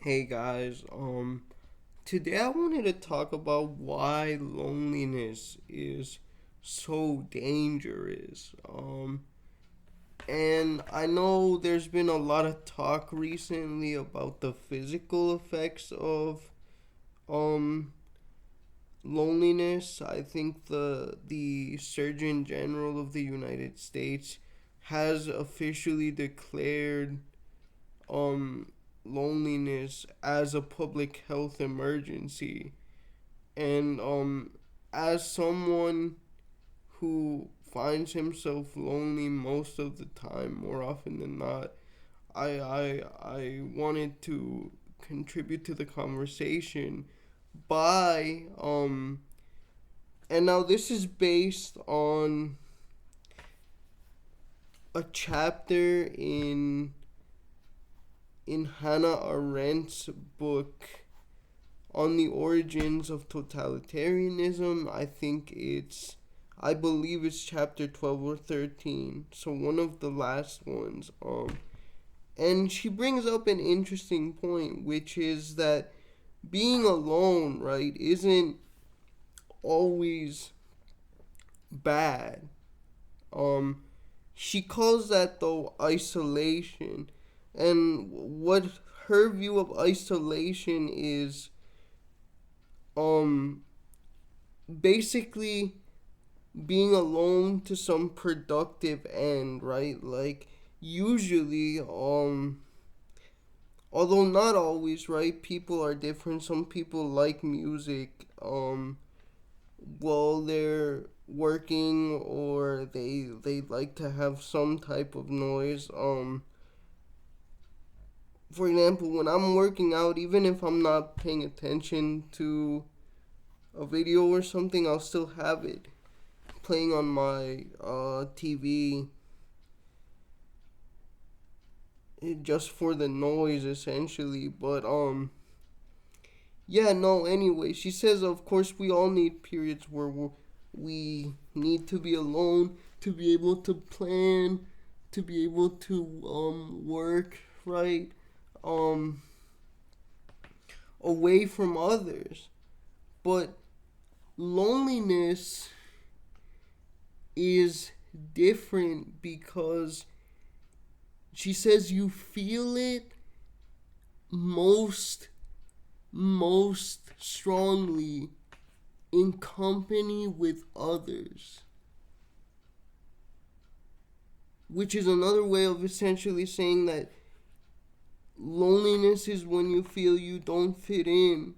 Hey guys, today I wanted to talk about why loneliness is so dangerous. And I know there's been a lot of talk recently about the physical effects of um loneliness. I think the Surgeon General of the United States has officially declared um loneliness as a public health emergency. And as someone who finds himself lonely most of the time, more often than not, I wanted to contribute to the conversation by and now this is based on a chapter in Hannah Arendt's book on the origins of totalitarianism. I believe it's chapter 12 or 13. So one of the last ones. And she brings up an interesting point, which is that being alone, right, isn't always bad. Um, she calls that though isolation. And what her view of isolation is um basically being alone to some productive end, right? Like usually although not always, right? People are different. Some people like music while they're working, or they like to have some type of noise. For example, when I'm working out, even if I'm not paying attention to a video or something, I'll still have it playing on my TV just for the noise essentially. But yeah, no, anyway, she says of course we all need periods where we need to be alone to be able to plan, to be able to work, right? Um Away from others. But loneliness is different because she says you feel it most most strongly in company with others, which is another way of essentially saying that loneliness is when you feel you don't fit in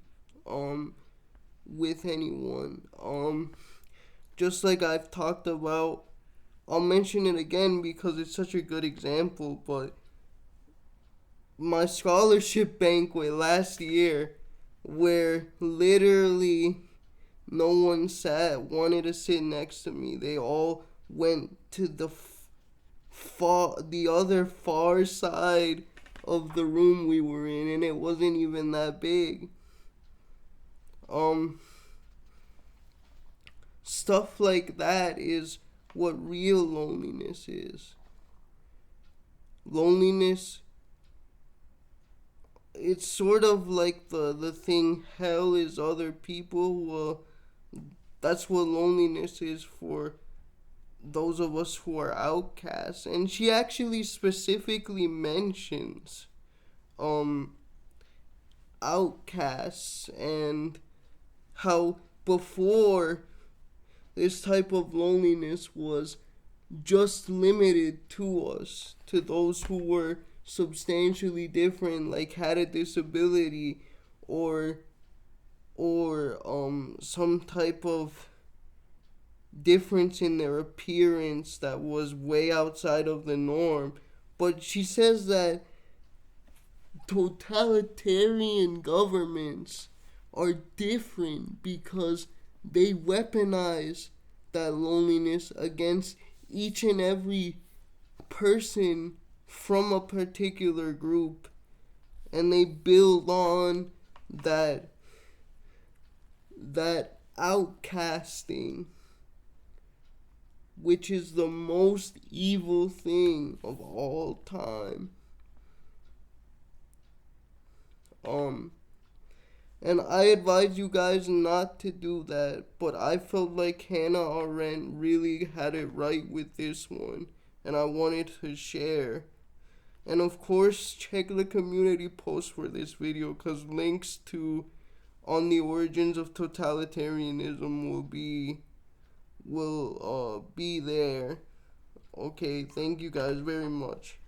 um with anyone. Just like I've talked about, I'll mention it again because it's such a good example, but my scholarship banquet last year, where literally no one wanted to sit next to me. They all went to the other far side of the room we were in, and it wasn't even that big. Um, Stuff like that is what real loneliness is. Loneliness, it's sort of like the thing hell is other people. Well, that's what loneliness is for those of us who are outcasts. And she actually specifically mentions um outcasts and how before this type of loneliness was just limited to us, to those who were substantially different, like had a disability, or some type of difference in their appearance that was way outside of the norm. But she says that totalitarian governments are different because they weaponize that loneliness against each and every person from a particular group, and they build on that outcasting, which is the most evil thing of all time. And I advise you guys not to do that, but I felt like Hannah Arendt really had it right with this one, and I wanted to share. And of course, check the community post for this video, because links to On the Origins of Totalitarianism will be there. Okay, thank you guys very much.